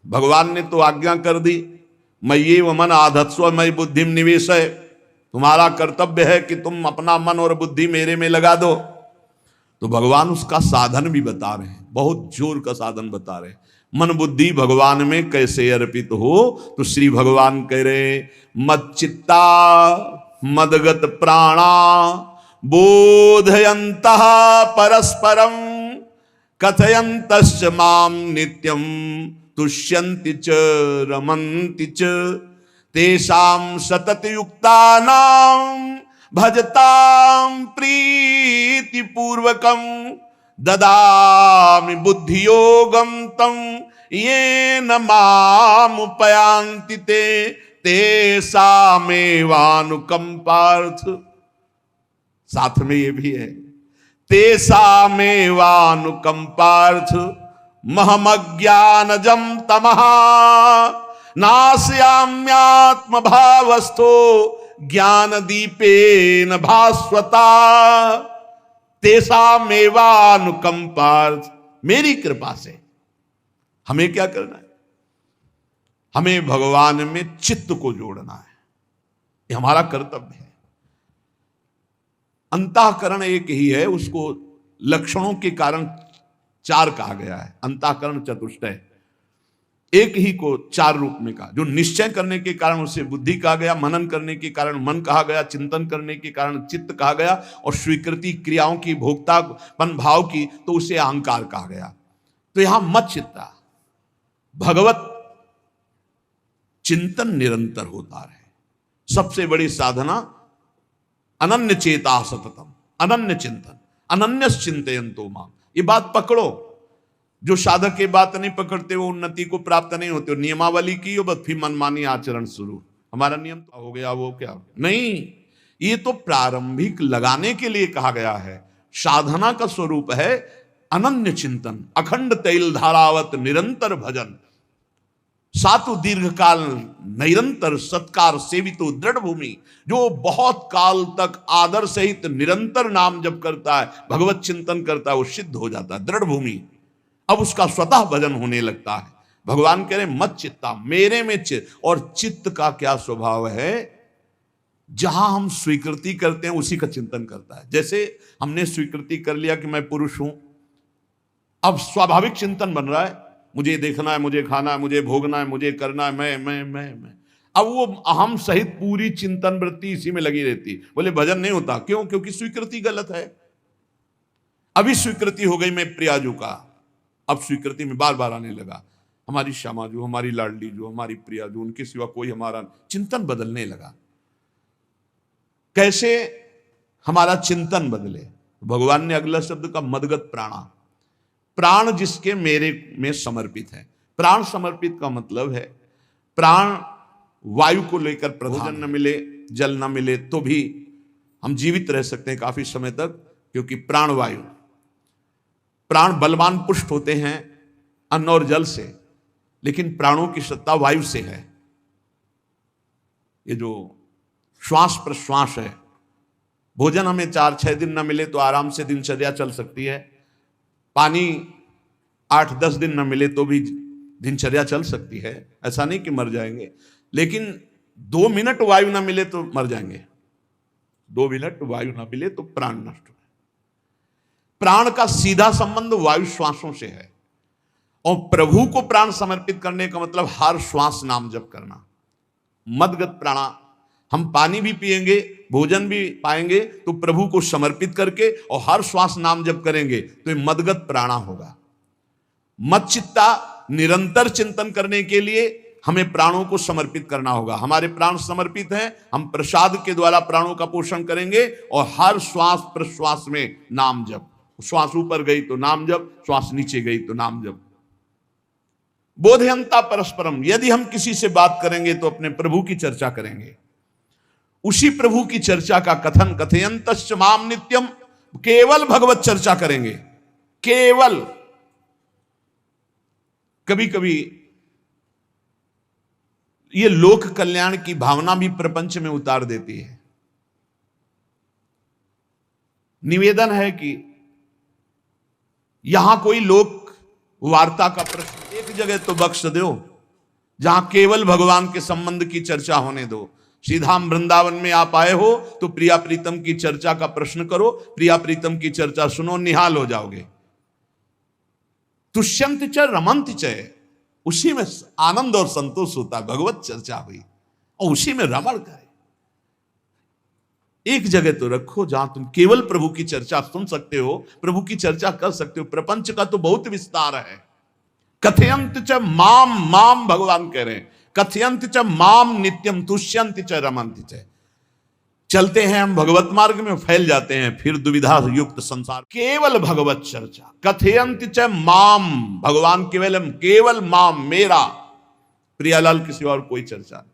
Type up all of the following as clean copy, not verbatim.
भगवान ने तो आज्ञा कर दी, मय्येव मन आधत्स्व मयि बुद्धिम निवेशय, तुम्हारा कर्तव्य है कि तुम अपना मन और बुद्धि मेरे में लगा दो। तो भगवान उसका साधन भी बता रहे हैं, बहुत जोर का साधन बता रहे हैं। मन बुद्धि भगवान में कैसे अर्पित हो, तो श्री भगवान कह रहे मच्चित्ता मदगत प्राणा बोधयन्तः परस्परम कथयन्तश्च माम नित्यम तुष्यन्ति च रमन्ति च तेषां सततयुक्तानां भजतां प्रीतिपूर्वकं ददामि बुद्धियोगं तं येन मामुपयान्ति ते तेषामेवानुकंपार्थ। साथ में ये भी है तेषामेवानुकंपार्थ महमज्ञानजं तमः नाशयाम्यात्म भावस्थो ज्ञान दीपेन भास्वता। तेषामेवानुकंपार्थ, मेरी कृपा से। हमें क्या करना है? हमें भगवान में चित्त को जोड़ना है, ये हमारा कर्तव्य है। अंतःकरण एक ही है, उसको लक्षणों के कारण चार कहा गया है। अंतःकरण चतुष्टय, एक ही को चार रूप में कहा। जो निश्चय करने के कारण उसे बुद्धि कहा गया, मनन करने के कारण मन कहा गया, चिंतन करने के कारण चित्त कहा गया, और स्वीकृति क्रियाओं की भोक्तापन भाव की तो उसे अहंकार कहा गया। तो यहां मत चित्ता, भगवत चिंतन निरंतर होता रहे। सबसे बड़ी साधना अनन्य चेता सततम, अनन्य चिंतन, अनन्य चिंतयन्तो माम। ये बात पकड़ो। जो साधक ये बात नहीं पकड़ते वो उन्नति को प्राप्त नहीं होते। नियमावली की हो बस, फिर मनमानी आचरण शुरू। हमारा नियम तो हो गया, वो क्या नहीं, ये तो प्रारंभिक लगाने के लिए कहा गया है। साधना का स्वरूप है अनन्य चिंतन, अखंड तैल धारावत निरंतर भजन, सातु दीर्घ काल निरंतर सत्कार सेवितो दृढ़ भूमि। जो बहुत काल तक आदर सहित निरंतर नाम जप करता है, भगवत चिंतन करता है, वो सिद्ध हो जाता है, दृढ़ भूमि। अब उसका स्वतः भजन होने लगता है। भगवान कह रहे मत चित्ता, मेरे में चित्त। और चित्त का क्या स्वभाव है? जहां हम स्वीकृति करते हैं उसी का चिंतन करता है। जैसे हमने स्वीकृति कर लिया कि मैं पुरुष हूं, अब स्वाभाविक चिंतन बन रहा है, मुझे देखना है, मुझे खाना है, मुझे भोगना है, मुझे करना है, मैं। अब वो अहम सहित पूरी चिंतन वृत्ति इसी में लगी रहती। बोले भजन नहीं होता, क्यों? क्योंकि स्वीकृति गलत है। अभी स्वीकृति हो गई मैं प्रियाजू का, अब स्वीकृति में बार बार आने लगा हमारी श्यामा जो, हमारी लाडली जो, हमारी प्रिया जो, उनके सिवा कोई हमारा। चिंतन बदलने लगा। कैसे हमारा चिंतन बदले? भगवान ने अगला शब्द का मदगत प्राणा, प्राण जिसके मेरे में समर्पित है। प्राण समर्पित का मतलब है प्राण वायु को लेकर प्रधान न मिले, जल न मिले तो भी हम जीवित रह सकते हैं काफी समय तक, क्योंकि प्राण वायु, प्राण बलवान पुष्ट होते हैं अन्न और जल से, लेकिन प्राणों की सत्ता वायु से है। ये जो श्वास प्रश्वास है, भोजन हमें 4-6 दिन न मिले तो आराम से दिनचर्या चल सकती है, पानी 8-10 दिन न मिले तो भी दिनचर्या चल सकती है। ऐसा नहीं कि मर जाएंगे, लेकिन 2 मिनट वायु न मिले तो मर जाएंगे। 2 मिनट वायु न मिले तो प्राण नष्ट हो। प्राण का सीधा संबंध वायु श्वासों से है, और प्रभु को प्राण समर्पित करने का मतलब हर श्वास नाम जप करना। मदगत प्राणा, हम पानी भी पिएंगे, भोजन भी पाएंगे तो प्रभु को समर्पित करके और हर श्वास नाम जप करेंगे तो ये मदगत प्राणा होगा। मच्चित्ता, निरंतर चिंतन करने के लिए हमें प्राणों को समर्पित करना होगा। हमारे प्राण समर्पित हैं, हम प्रसाद के द्वारा प्राणों का पोषण करेंगे और हर श्वास प्रश्वास में नाम जप। श्वास ऊपर गई तो नाम जप, श्वास नीचे गई तो नाम जप। बोधयंता परस्परम, यदि हम किसी से बात करेंगे तो अपने प्रभु की चर्चा करेंगे, उसी प्रभु की चर्चा का कथन, कथयन्तश्च माम नित्यम, केवल भगवत चर्चा करेंगे, केवल। कभी कभी ये लोक कल्याण की भावना भी प्रपंच में उतार देती है। निवेदन है कि यहां कोई लोक वार्ता का प्रश्न एक जगह तो बख्श दो, जहां केवल भगवान के संबंध की चर्चा होने दो। श्रीधाम वृंदावन में आप आए हो तो प्रिया प्रीतम की चर्चा का प्रश्न करो, प्रिया प्रीतम की चर्चा सुनो, निहाल हो जाओगे। तुष्यंत च रमंत च, उसी में आनंद और संतोष होता है। भगवत चर्चा हुई और उसी में रमण करे। एक जगह तो रखो जहां तुम केवल प्रभु की चर्चा सुन सकते हो, प्रभु की चर्चा कर सकते हो। प्रपंच का तो बहुत विस्तार है। कथयंत च माम, माम भगवान कह रहे हैं, कथयंत च माम नित्यम तुष्यंत च रमंत च। चलते हैं हम भगवत मार्ग में, फैल जाते हैं फिर दुविधा युक्त संसार। केवल भगवत चर्चा, कथयंत च माम, भगवान केवल, केवल माम, मेरा। प्रियालाल किसी और कोई चर्चा नहीं।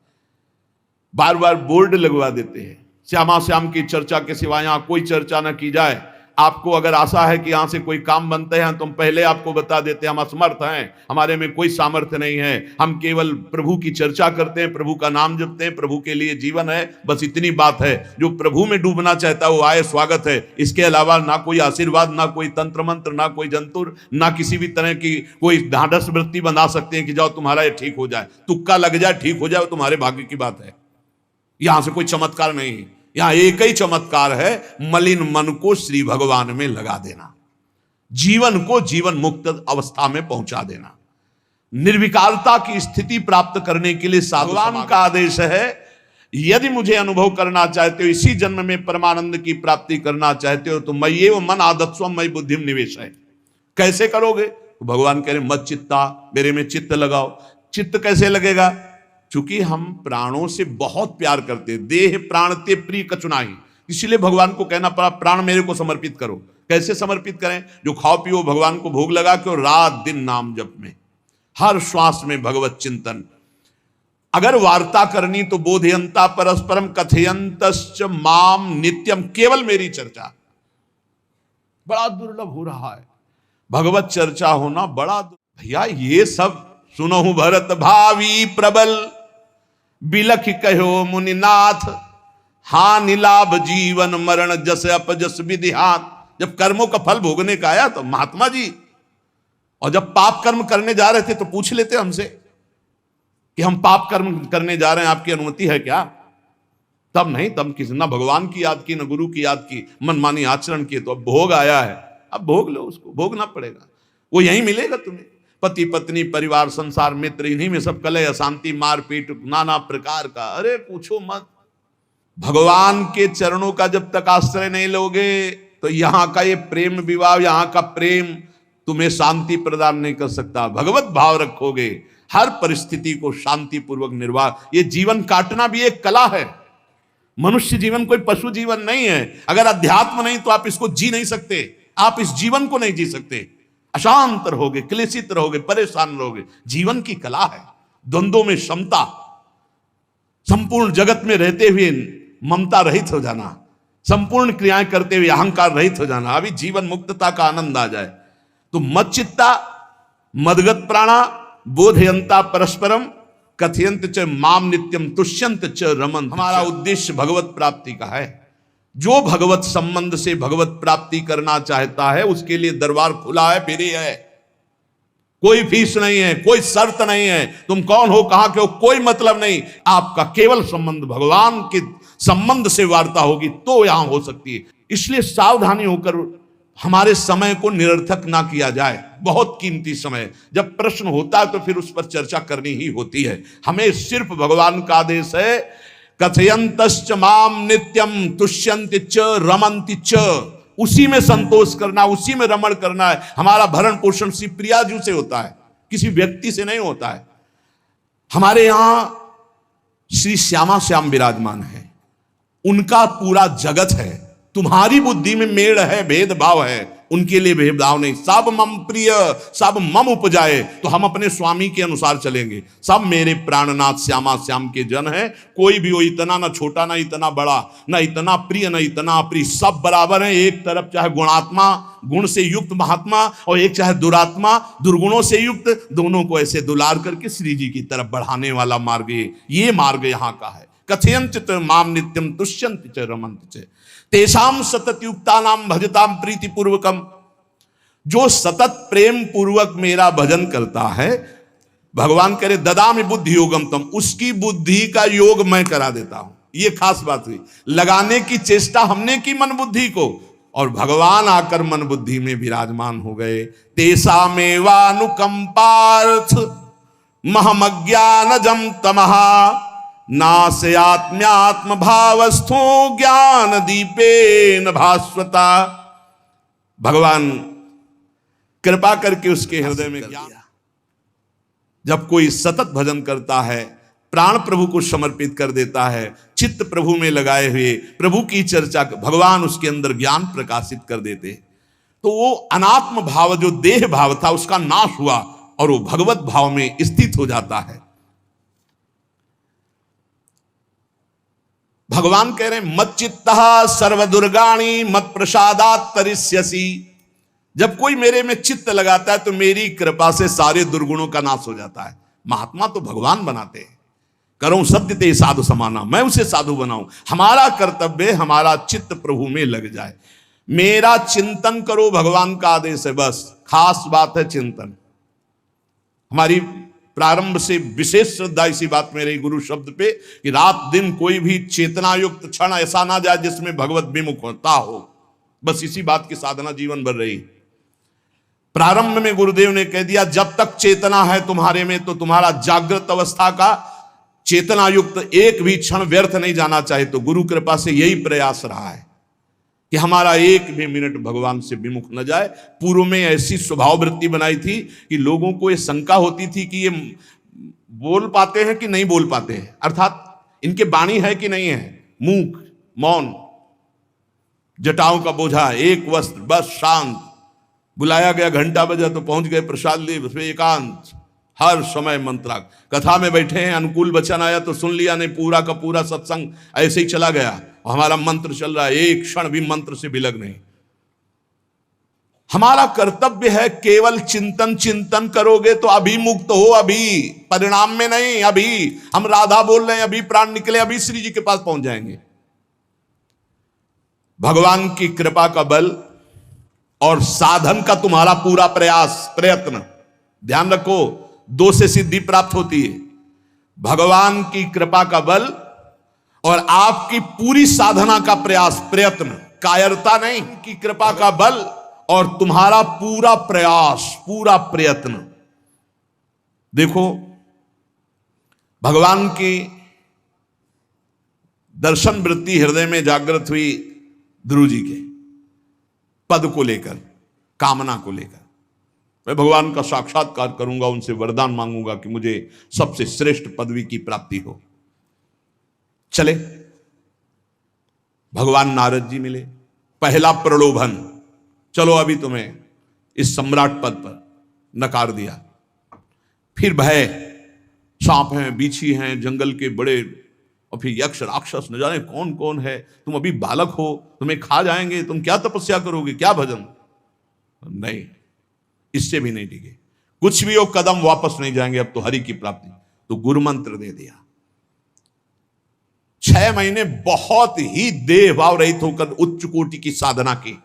बार बार बोर्ड लगवा देते हैं, श्यामा श्याम की चर्चा के सिवा यहां कोई चर्चा न की जाए। आपको अगर आशा है कि यहां से कोई काम बनते हैं, तो हम पहले आपको बता देते हैं हम असमर्थ हैं, हमारे में कोई सामर्थ्य नहीं है। हम केवल प्रभु की चर्चा करते हैं, प्रभु का नाम जपते हैं, प्रभु के लिए जीवन है, बस इतनी बात है। जो प्रभु में डूबना चाहता है वो आए, स्वागत है। इसके अलावा ना कोई आशीर्वाद, ना कोई तंत्र मंत्र, ना कोई जंतुर, ना किसी भी तरह की कोई ढांढस वृत्ति बना सकते हैं कि जाओ तुम्हारा ये ठीक हो जाए, तुक्का लग जाए, ठीक हो जाए, तुम्हारे भाग्य की बात है। यहां से कोई चमत्कार नहीं है। यहां एक ही चमत्कार है, मलिन मन को श्री भगवान में लगा देना, जीवन को जीवन मुक्त अवस्था में पहुंचा देना। निर्विकारता की स्थिति प्राप्त करने के लिए भगवान का आदेश है, यदि मुझे अनुभव करना चाहते हो, इसी जन्म में परमानंद की प्राप्ति करना चाहते हो, तो मय्ये वो मन आदत्स्व मयि बुद्धिम निवेश है। कैसे करोगे? तो भगवान कह रहे मत चित्ता, मेरे में चित्त लगाओ। चित्त कैसे लगेगा? चूंकि हम प्राणों से बहुत प्यार करते हैं, देह प्राण ते प्रिय कचुनाई, इसलिए भगवान को कहना पड़ा प्राण मेरे को समर्पित करो। कैसे समर्पित करें? जो खाओ पियो भगवान को भोग लगा के, और रात दिन नाम जप में, हर श्वास में भगवत चिंतन। अगर वार्ता करनी तो बोधयंता परस्परम कथयंतश्च माम नित्यम, केवल मेरी चर्चा। बड़ा दुर्लभ हो रहा है भगवत चर्चा होना, बड़ा भैया। ये सब सुनहु भरत भावी प्रबल, बिलख कहो मुनिनाथ, हानि लाभ जीवन मरण जस अपजस विधिहात। जब कर्मों का फल भोगने का आया तो महात्मा जी, और जब पाप कर्म करने जा रहे थे तो पूछ लेते हमसे कि हम पाप कर्म करने जा रहे हैं, आपकी अनुमति है क्या? तब नहीं, तब किसी ना भगवान की याद की, ना गुरु की याद की, मनमानी आचरण किए। तो अब भोग आया है, अब भोग लो, उसको भोगना पड़ेगा, वो यहीं मिलेगा तुम्हें। पति पत्नी परिवार संसार मित्र, इन्हीं में सब कलह अशांति मारपीट नाना प्रकार का, अरे पूछो मत। भगवान के चरणों का जब तक आश्रय नहीं लोगे तो यहां का ये प्रेम विवाह, यहां का प्रेम तुम्हें शांति प्रदान नहीं कर सकता। भगवत भाव रखोगे, हर परिस्थिति को शांति पूर्वक निर्वाह। ये जीवन काटना भी एक कला है। मनुष्य जीवन कोई पशु जीवन नहीं है। अगर अध्यात्म नहीं तो आप इसको जी नहीं सकते, आप इस जीवन को नहीं जी सकते। अशांत रहोगे, क्लेशित रहोगे, परेशान रहोगे। जीवन की कला है द्वंद्वों में क्षमता, संपूर्ण जगत में रहते हुए ममता रहित हो जाना, संपूर्ण क्रियाएं करते हुए अहंकार रहित हो जाना। अभी जीवन मुक्तता का आनंद आ जाए तो मत चित्ता मदगत प्राणा बोधयंता परस्परम कथयंत च माम नित्यम तुष्यंत च रमन। हमारा उद्देश्य भगवत प्राप्ति का है। जो भगवत संबंध से भगवत प्राप्ति करना चाहता है उसके लिए दरबार खुला है, फ्री है, कोई फीस नहीं है, कोई शर्त नहीं है। तुम कौन हो, कहां के हो, कोई मतलब नहीं। आपका केवल संबंध भगवान के संबंध से वार्ता होगी तो यहां हो सकती है। इसलिए सावधानी होकर हमारे समय को निरर्थक ना किया जाए। बहुत कीमती समय, जब प्रश्न होता है तो फिर उस पर चर्चा करनी ही होती है। हमें सिर्फ भगवान का आदेश है, कथयंतश्च माम नित्यम तुष्यन्ति च रमन्ति च, उसी में संतोष करना, उसी में रमण करना है। हमारा भरण पोषण श्री प्रियाजू से होता है, किसी व्यक्ति से नहीं होता है। हमारे यहां श्री श्यामा श्याम विराजमान है, उनका पूरा जगत है। तुम्हारी बुद्धि में मेड़ है, भेदभाव है, उनके लिए भेदभाव नहीं। सब मम प्रिय, सब मम उपजाए, तो हम अपने स्वामी के अनुसार चलेंगे। सब मेरे प्राणनाथ श्यामा श्याम के जन हैं। कोई भी हो, इतना ना छोटा ना इतना बड़ा, ना इतना प्रिय ना इतना अप्रिय, सब बराबर हैं। एक तरफ चाहे गुणात्मा, गुण से युक्त महात्मा, और एक चाहे दुरात्मा, दुर्गुणों से युक्त, दोनों को ऐसे दुलार करके श्री जी की तरफ बढ़ाने वाला मार्ग ये मार्ग यहाँ का है। कथयंत माम नित्यम तुष्यंत च रमन्त च तेषाम सतत युक्ता नाम भजताम प्रीति पूर्वकम। जो सतत प्रेम पूर्वक मेरा भजन करता है, भगवान करे ददामि बुद्धि योगम तम, उसकी बुद्धि का योग मैं करा देता हूं। ये खास बात हुई, लगाने की चेष्टा हमने की मन बुद्धि को, और भगवान आकर मन बुद्धि में विराजमान हो गए। तेषामेवानुकंपार्थ महमज्ञानजं तमः नास्यात्म्यात्म भावस्थो ज्ञान दीपेन भास्वता। भगवान कृपा करके उसके हृदय में ज्ञान। जब कोई सतत भजन करता है, प्राण प्रभु को समर्पित कर देता है, चित्त प्रभु में लगाए हुए प्रभु की चर्चा, भगवान उसके अंदर ज्ञान प्रकाशित कर देते, तो वो अनात्म भाव जो देह भाव था उसका नाश हुआ और वो भगवत भाव में स्थित हो जाता है। भगवान कह रहे हैं मत चित्तः सर्वदुर्गाणि मत प्रसादात् तरिष्यसि। जब कोई मेरे में चित्त लगाता है तो मेरी कृपा से सारे दुर्गुणों का नाश हो जाता है। महात्मा तो भगवान बनाते हैं, करो सत्य ते साधु समाना, मैं उसे साधु बनाऊं। हमारा कर्तव्य, हमारा चित्त प्रभु में लग जाए, मेरा चिंतन करो, भगवान का आदेश है। बस खास बात है चिंतन। हमारी प्रारंभ से विशेष श्रद्धा इसी बात में रही गुरु शब्द पे कि रात दिन कोई भी चेतना युक्त क्षण ऐसा ना जाए जिसमें भगवत विमुख होता हो। बस इसी बात की साधना जीवन भर रही। प्रारंभ में गुरुदेव ने कह दिया जब तक चेतना है तुम्हारे में तो तुम्हारा जागृत अवस्था का चेतना युक्त एक भी क्षण व्यर्थ नहीं जाना चाहिए। तो गुरु कृपा से यही प्रयास रहा है कि हमारा एक भी मिनट भगवान से विमुख न जाए। पूर्व में ऐसी स्वभाव वृत्ति बनाई थी कि लोगों को ये शंका होती थी कि ये बोल पाते हैं कि नहीं बोल पाते हैं, अर्थात इनके वाणी है कि नहीं है। मूक, मौन, जटाओं का बोझा, एक वस्त्र, बस शांत। बुलाया गया, घंटा बजा तो पहुंच गए, प्रसाद लिए, उसमें एकांत, हर समय मंत्रा। कथा में बैठे हैं, अनुकूल वचन आया तो सुन लिया, नहीं पूरा का पूरा सत्संग ऐसे ही चला गया। हमारा मंत्र चल रहा है, एक क्षण भी मंत्र से विलग नहीं। हमारा कर्तव्य है केवल चिंतन। चिंतन करोगे तो अभी मुक्त हो, अभी परिणाम में नहीं। अभी हम राधा बोल रहे हैं, अभी प्राण निकले, अभी श्री जी के पास पहुंच जाएंगे। भगवान की कृपा का बल और साधन का तुम्हारा पूरा प्रयास, प्रयत्न। ध्यान रखो, दो से सिद्धि प्राप्त होती है, भगवान की कृपा का बल और आपकी पूरी साधना का प्रयास, प्रयत्न, कायरता नहीं, की कृपा का बल और तुम्हारा पूरा प्रयास, पूरा प्रयत्न। देखो भगवान की दर्शन वृत्ति हृदय में जागृत हुई ध्रुव जी के पद को लेकर, कामना को लेकर। मैं भगवान का साक्षात्कार करूंगा, उनसे वरदान मांगूंगा कि मुझे सबसे श्रेष्ठ पदवी की प्राप्ति हो। चले, भगवान नारद जी मिले। पहला प्रलोभन, चलो अभी तुम्हें इस सम्राट पद पर नकार दिया। फिर भय, सांप हैं, बीछी हैं, जंगल के बड़े, और फिर यक्ष राक्षस, न जाने कौन कौन है। तुम अभी बालक हो, तुम्हें खा जाएंगे, तुम क्या तपस्या करोगे, क्या भजन। नहीं, इससे भी नहीं टिके, कुछ भी हो, कदम वापस नहीं जाएंगे, अब तो हरि की प्राप्ति। तो गुरु मंत्र दे दिया। 6 महीने बहुत ही देह भाव रहित होकर उच्च कोटि की साधना की।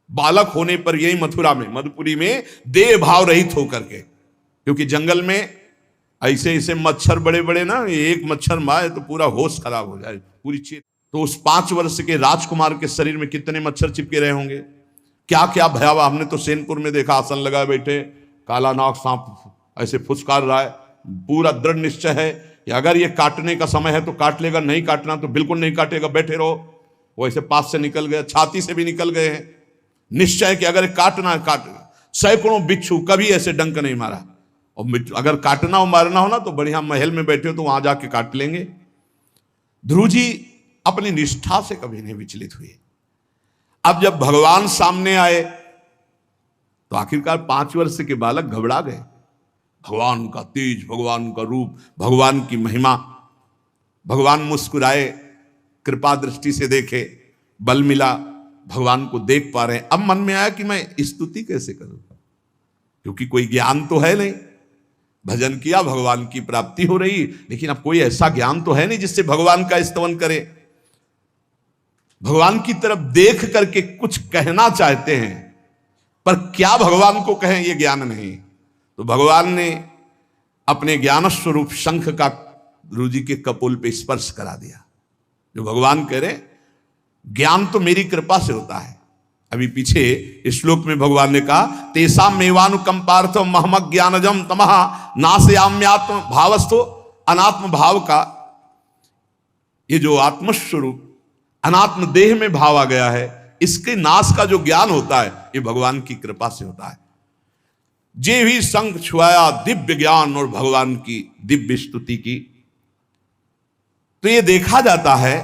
बालक होने पर यही मथुरा में, मधुपुरी में देह भाव रहित होकर के, क्योंकि जंगल में ऐसे ऐसे मच्छर बड़े बड़े ना, एक मच्छर मारे तो पूरा होश खराब हो जाए, पूरी चीज। तो उस 5 वर्ष के राजकुमार के शरीर में कितने मच्छर चिपके रहे होंगे, क्या क्या भयावह। हमने तो सेनपुर में देखा, आसन लगाए बैठे, काला नाग सांप ऐसे फुसकार रहा है। पूरा दृढ़ निश्चय है कि अगर ये काटने का समय है तो काट लेगा, नहीं काटना तो बिल्कुल नहीं काटेगा, बैठे रहो। वो ऐसे पास से निकल गए, छाती से भी निकल गए हैं। निश्चय कि अगर काटना है काट। सैकड़ों बिच्छू, कभी ऐसे डंक नहीं मारा। और अगर काटना हो, मारना हो ना, तो बढ़िया महल में बैठे हो तो वहां जाके काट लेंगे। ध्रुव जी अपनी निष्ठा से कभी नहीं विचलित हुए। अब जब भगवान सामने आए तो आखिरकार 5 वर्ष के बालक घबरा गए। भगवान का तेज, भगवान का रूप, भगवान की महिमा। भगवान मुस्कुराए, कृपा दृष्टि से देखे, बल मिला, भगवान को देख पा रहे हैं। अब मन में आया कि मैं स्तुति कैसे करूं, क्योंकि कोई ज्ञान तो है नहीं। भजन किया, भगवान की प्राप्ति हो रही, लेकिन अब कोई ऐसा ज्ञान तो है नहीं जिससे भगवान का स्तवन करे। भगवान की तरफ देख करके कुछ कहना चाहते हैं, पर क्या भगवान को कहें ये ज्ञान नहीं। तो भगवान ने अपने ज्ञान स्वरूप शंख का गुरु जी के कपोल पे स्पर्श करा दिया। जो भगवान कह रहे ज्ञान तो मेरी कृपा से होता है। अभी पीछे इस श्लोक में भगवान ने कहा तेसा मेवानुकंपार्थ महमक ज्ञानजम तमह नाशयाम्यात्म भावस्थो, अनात्म भाव का ये जो आत्मस्वरूप अनात्म देह में भाव आ गया है, इसके नाश का जो ज्ञान होता है ये भगवान की कृपा से होता है। जे भी संग छुआया दिव्य ज्ञान और भगवान की दिव्य स्तुति की, तो ये देखा जाता है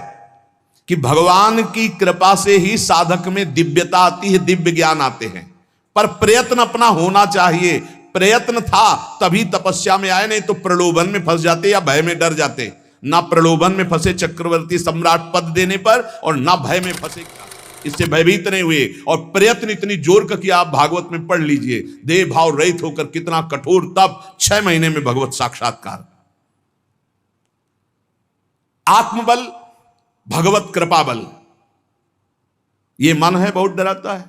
कि भगवान की कृपा से ही साधक में दिव्यता आती है, दिव्य ज्ञान आते हैं। पर प्रयत्न अपना होना चाहिए। प्रयत्न था तभी तपस्या में आए, नहीं तो प्रलोभन में फंस जाते या भय में डर जाते। ना प्रलोभन में फंसे चक्रवर्ती सम्राट पद देने पर, और ना भय में फंसे, इससे भयभीत नहीं हुए। और प्रयत्न इतनी जोर का किया, आप भागवत में पढ़ लीजिए, देह भाव रहित होकर कितना कठोर तप, 6 महीने में भगवत साक्षात्कार। आत्मबल, भगवत कृपा बल। ये मन है बहुत डराता है,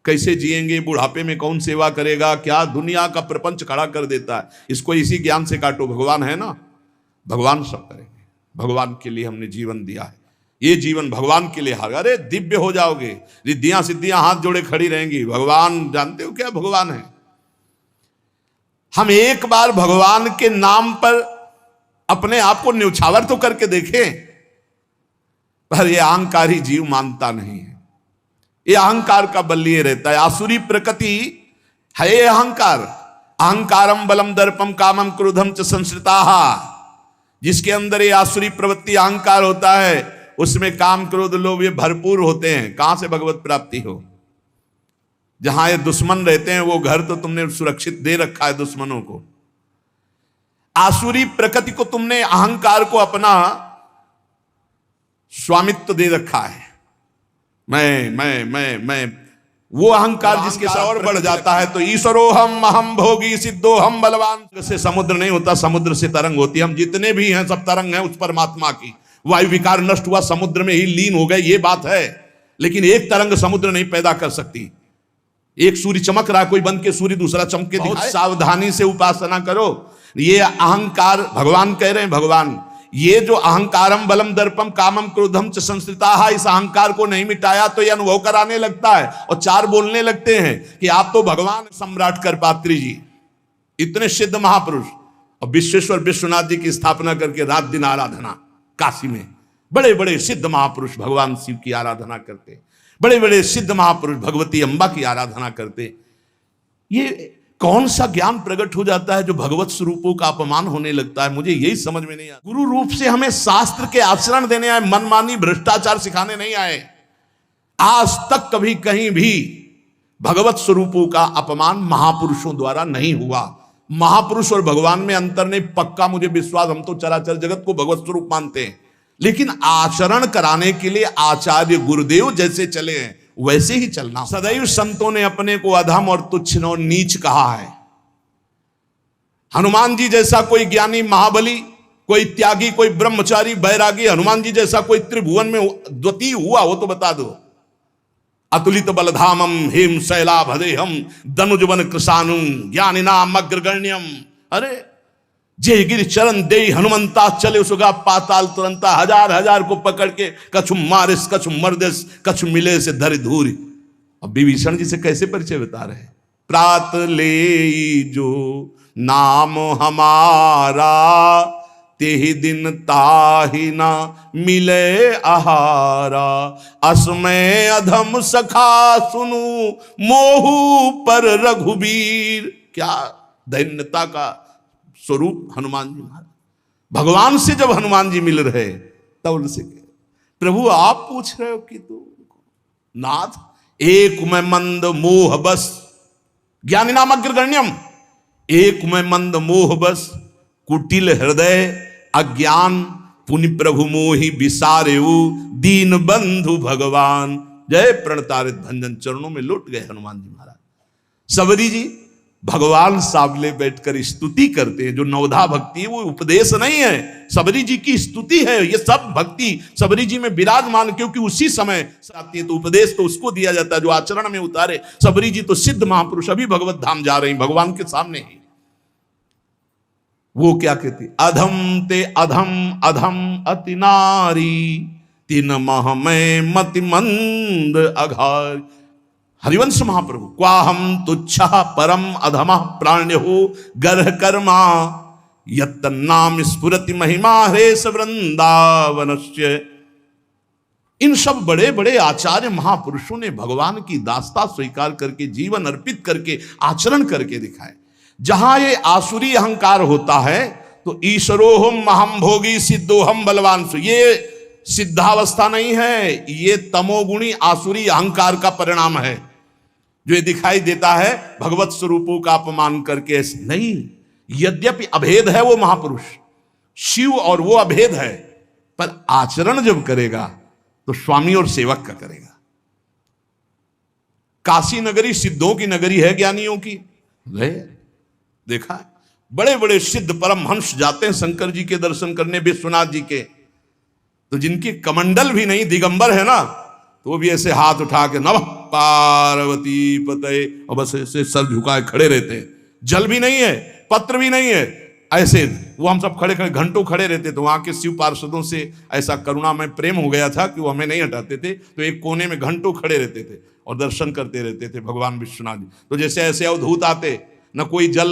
कैसे जिएंगे, बुढ़ापे में कौन सेवा करेगा, क्या दुनिया का प्रपंच खड़ा कर देता है। इसको इसी ज्ञान से काटो, भगवान है ना, भगवान सब करेंगे। भगवान के लिए हमने जीवन दिया है, ये जीवन भगवान के लिए। अरे दिव्य हो जाओगे, रिद्धियां सिद्धियां हाथ जोड़े खड़ी रहेंगी। भगवान जानते हो क्या भगवान है। हम एक बार भगवान के नाम पर अपने आप को न्यौछावर तो करके देखें, पर यह अहंकारी जीव मानता नहीं है। यह अहंकार का बल लिए रहता है। आसुरी प्रकृति है ये अहंकार। अहंकारम बलम दर्पम कामम क्रोधम च संश्रिता। जिसके अंदर ये आसुरी प्रवृत्ति अहंकार होता है, उसमें काम क्रोध लोभ ये भरपूर होते हैं। कहां से भगवत प्राप्ति हो। जहां ये दुश्मन रहते हैं वो घर तो तुमने सुरक्षित दे रखा है दुश्मनों को। आसुरी प्रकृति को तुमने, अहंकार को अपना स्वामित्व दे रखा है। मैं वो अहंकार जिसके साथ और बढ़ जाता है तो ईश्वरोहम अहम भोगी सिद्धोहम बलवान। से समुद्र नहीं होता, समुद्र से तरंग होती है। हम जितने भी हैं सब तरंग हैं उस परमात्मा की। वायु विकार नष्ट हुआ, समुद्र में ही लीन हो गए, ये बात है। लेकिन एक तरंग समुद्र नहीं पैदा कर सकती। एक सूर्य चमक रहा है, कोई बंद के सूर्य दूसरा चमक के दिखाए। सावधानी से उपासना करो। ये अहंकार, भगवान कह रहे हैं, भगवान ये जो अहंकारम बलम दर्पम कामम क्रोधम च संस्कृता, इस अहंकार को नहीं मिटाया तो ये अनुभव कराने लगता है और 4 बोलने लगते हैं कि आप तो भगवान। सम्राट करपात्री जी इतने सिद्ध महापुरुष, और विश्वेश्वर विश्वनाथ जी की स्थापना करके रात दिन आराधना। काशी में बड़े बड़े सिद्ध महापुरुष भगवान शिव की आराधना करते, बड़े बड़े सिद्ध महापुरुष भगवती अम्बा की आराधना करते। ये कौन सा ज्ञान प्रकट हो जाता है जो भगवत स्वरूपों का अपमान होने लगता है। मुझे यही समझ में नहीं आता। गुरु रूप से हमें शास्त्र के आचरण देने आए, मनमानी भ्रष्टाचार सिखाने नहीं आए। आज तक कभी कहीं भी भगवत स्वरूपों का अपमान महापुरुषों द्वारा नहीं हुआ। महापुरुष और भगवान में अंतर नहीं, पक्का मुझे विश्वास। हम तो चराचर जगत को भगवत स्वरूप मानते हैं, लेकिन आचरण कराने के लिए आचार्य गुरुदेव जैसे चले हैं वैसे ही चलना। सदैव संतों ने अपने को अधम और तुच्छ और नीच कहा है। हनुमान जी जैसा कोई ज्ञानी, महाबली, कोई त्यागी, कोई ब्रह्मचारी, बैरागी, हनुमान जी जैसा कोई त्रिभुवन में द्वितीय हुआ हो तो बता दो। अतुलित बलधामम हेम शैलाभदेहम दनुजवन कृशानुम ज्ञानिनाम अग्रगण्यम। अरे जय गिर चरण दे हनुमंता चले सुगा पाताल तुरंता। हजार हजार को पकड़ के कछु मारिस कछु मर्दिस कछु मिले से धरि धूरी। अब विभीषण जी से कैसे परिचय बता रहे हैं। प्रात ले जो नाम हमारा तेहि दिन ताहि ना मिले आहारा। असमय अधम सखा सुनु मोहू पर रघुबीर। क्या दैन्यता का स्वरूप हनुमान जी महाराज। भगवान से जब हनुमान जी मिल रहे तब उनसे प्रभु आप पूछ रहे हो कि तू नाथ एक में मंद मोह बस ज्ञानी नाम अग्रगण्यम। एक में मंद मोह बस कुटिल हृदय अज्ञान पुनि प्रभु मोहि विसारेऊ दीन बंधु भगवान। जय प्रणतारित भंजन चरणों में लौट गए हनुमान जी महाराज। सबरी जी भगवान सामने बैठकर स्तुति करते हैं। जो नवधा भक्ति है वो उपदेश नहीं है, सबरी जी की स्तुति है। ये सब भक्ति सबरी जी में विराजमान, क्योंकि उसी समय आती है तो उपदेश तो उसको दिया जाता है जो आचरण में उतारे। सबरी जी तो सिद्ध महापुरुष, अभी भगवत धाम जा रहे हैं भगवान के सामने ही। वो क्या कहती, अधम ते अधम अधम अति नारी, तीन मह में मति मंद अघार। हरिवंश महाप्रभु, क्वाहम तुच्छा परम अधम प्राण्यो गर्ह कर्मा, यत्तन्नाम स्फुरति महिमा हरेश वृंदावनस्य। इन सब बड़े बड़े आचार्य महापुरुषों ने भगवान की दास्ता स्वीकार करके, जीवन अर्पित करके, आचरण करके दिखाए। जहां ये आसुरी अहंकार होता है तो ईश्वरोहम महम भोगी सिद्धोहम बलवान, ये सिद्धावस्था नहीं है, ये तमोगुणी आसुरी अहंकार का परिणाम है जो ये दिखाई देता है भगवत स्वरूपों का अपमान करके। नहीं, यद्यपि अभेद है वो महापुरुष शिव और वो अभेद है, पर आचरण जब करेगा तो स्वामी और सेवक का करेगा। काशी नगरी सिद्धों की नगरी है, ज्ञानियों की है, देखा है। बड़े बड़े सिद्ध परमहंस जाते हैं शंकर जी के दर्शन करने, विश्वनाथ जी के, तो जिनकी कमंडल भी नहीं, दिगंबर है ना, तो वो भी ऐसे हाथ उठा के नमः पार्वती पते, और बस ऐसे सर झुकाए खड़े रहते हैं। जल भी नहीं है, पत्र भी नहीं है, ऐसे वो हम सब खड़े खड़े घंटों खड़े रहते। तो वहां के शिव पार्षदों से ऐसा करुणा में प्रेम हो गया था कि वो हमें नहीं हटाते थे, तो एक कोने में घंटों खड़े रहते थे और दर्शन करते रहते थे भगवान विश्वनाथ जी। तो जैसे ऐसे अवधूत आते, न कोई जल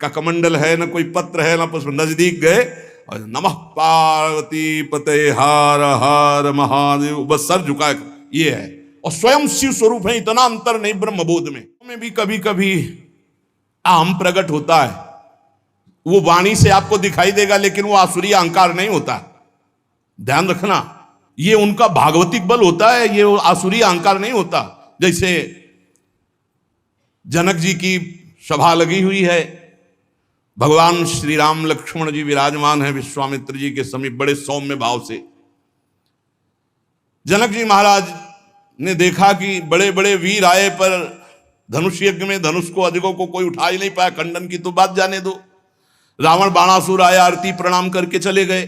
का कमंडल है, न कोई पत्र है, न पुष्प, नजदीक गए और नमः पार्वती पते हर हर महादेव, बस सर झुकाए, ये है। और स्वयं शिव स्वरूप है, इतना अंतर नहीं ब्रह्मबोध में भी कभी कभी आम प्रकट होता है, वो वाणी से आपको दिखाई देगा, लेकिन वो आसुरी अहंकार नहीं होता, ध्यान रखना। ये उनका भागवतिक बल होता है, ये आसुरी अहंकार नहीं होता। जैसे जनक जी की सभा लगी हुई है, भगवान श्री राम लक्ष्मण जी विराजमान है विश्वामित्र जी के समीप बड़े सौम्य भाव से। जनक जी महाराज ने देखा कि बड़े बड़े वीर आए, पर धनुष यज्ञ में धनुष को अजगों को कोई उठा ही नहीं पाया, खंडन की तो बात जाने दो। रावण बाणासुर आया, आरती प्रणाम करके चले गए।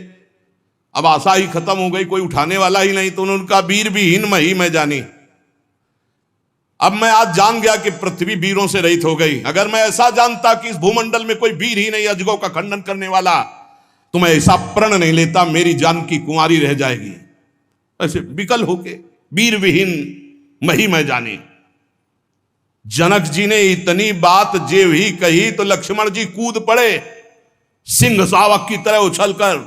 अब आशा ही खत्म हो गई, कोई उठाने वाला ही नहीं, तो उन्होंने उनका वीर विहीन मही मैं जानी। अब मैं आज जान गया कि पृथ्वी वीरों से रहित हो गई। अगर मैं ऐसा जानता कि इस भूमंडल में कोई वीर ही नहीं अजगों का खंडन करने वाला, तो मैं ऐसा प्रण नहीं लेता, मेरी जान की कुंवारी रह जाएगी। ऐसे विकल होके वीर विहीन मही मैं जानी। जनक जी ने इतनी बात जेव ही कही तो लक्ष्मण जी कूद पड़े सिंह शावक की तरह उछलकर,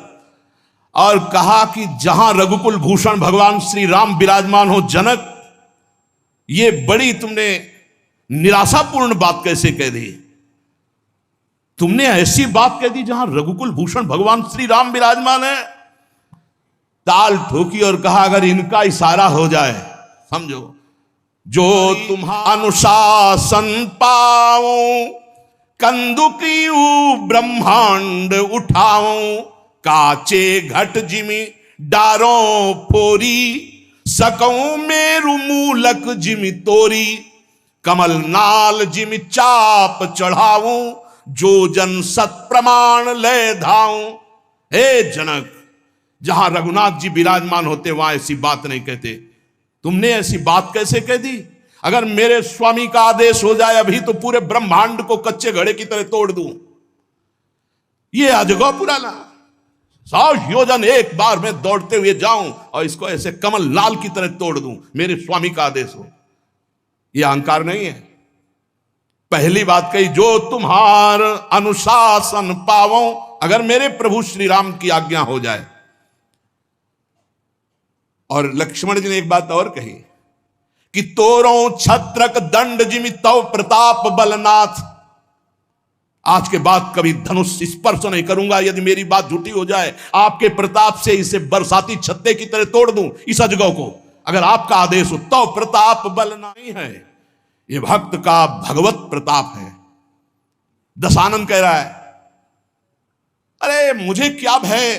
और कहा कि जहां रघुकुल भूषण भगवान श्री राम विराजमान हो, जनक ये बड़ी तुमने निराशापूर्ण बात कैसे कह दी? तुमने ऐसी बात कह दी जहां रघुकुल भूषण भगवान श्री राम विराजमान है। ताल ठोकी और कहा अगर इनका इशारा हो जाए, समझो, जो तुम्हारा अनुशासन पाओ, कंदुकियू ब्रह्मांड उठाओ, काचे घट जिमी डारो फोरी, सकऊं मेरु मूलक जिमी तोरी, कमल नाल जिमी चाप चढ़ाऊं, जो जन सत प्रमाण ले धाऊं। हे जनक, जहां रघुनाथ जी विराजमान होते वहां ऐसी बात नहीं कहते, तुमने ऐसी बात कैसे कह दी? अगर मेरे स्वामी का आदेश हो जाए अभी तो पूरे ब्रह्मांड को कच्चे घड़े की तरह तोड़ दूं। ये अजगौ पुराना 100 योजन एक बार में दौड़ते हुए जाऊं और इसको ऐसे कमल लाल की तरह तोड़ दूं, मेरे स्वामी का आदेश हो। यह अहंकार नहीं है। पहली बात कही, जो तुम्हार अनुशासन पावो, अगर मेरे प्रभु श्री राम की आज्ञा हो जाए। और लक्ष्मण जी ने एक बात और कही कि तोरों छत्रक दंड जिमि तव प्रताप बलनाथ, आज के बाद कभी धनुष स्पर्श नहीं करूंगा यदि मेरी बात झूठी हो जाए। आपके प्रताप से इसे बरसाती छत्ते की तरह तोड़ दूं इस अजगौ को, अगर आपका आदेश हो। तव प्रताप बल नहीं है, ये भक्त का भगवत प्रताप है। दशानन कह रहा है, अरे मुझे क्या भय,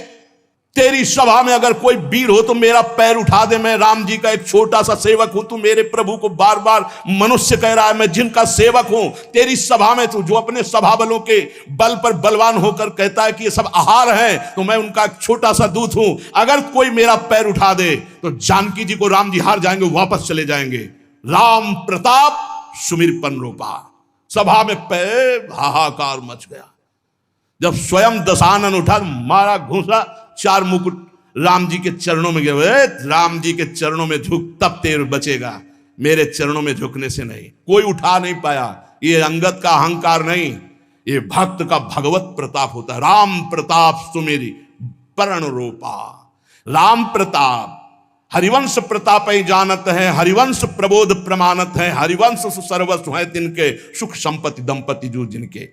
तेरी सभा में अगर कोई वीर हो तो मेरा पैर उठा दे, मैं राम जी का एक छोटा सा सेवक हूं। तू मेरे प्रभु को बार बार मनुष्य कह रहा है, मैं जिनका सेवक हूं। तेरी सभा में तू जो अपने सभा बलों के बल पर बलवान होकर कहता है कि ये सब आहार है, तो मैं उनका एक छोटा सा दूत हूं। अगर कोई मेरा पैर उठा दे तो जानकी जी को राम जी हार जाएंगे, वापस चले जाएंगे। राम प्रताप सुमिरपन रूपा। सभा में पैर हाहाकार मच गया। जब स्वयं दशानन उठा, मारा घूसा, 4 मुकुट राम जी के चरणों में गए। राम जी के चरणों में झुक, तब तेर बचेगा, मेरे चरणों में झुकने से नहीं। कोई उठा नहीं पाया। ये अंगद का अहंकार नहीं, ये भक्त का भगवत प्रताप होता है। राम प्रताप सुमेरी परण रूपा। राम प्रताप, हरिवंश प्रताप ही जानत है, हरिवंश प्रबोध प्रमाणत है, हरिवंश सर्वस्व है तिनके, सुख संपत्ति दंपति जो जिनके।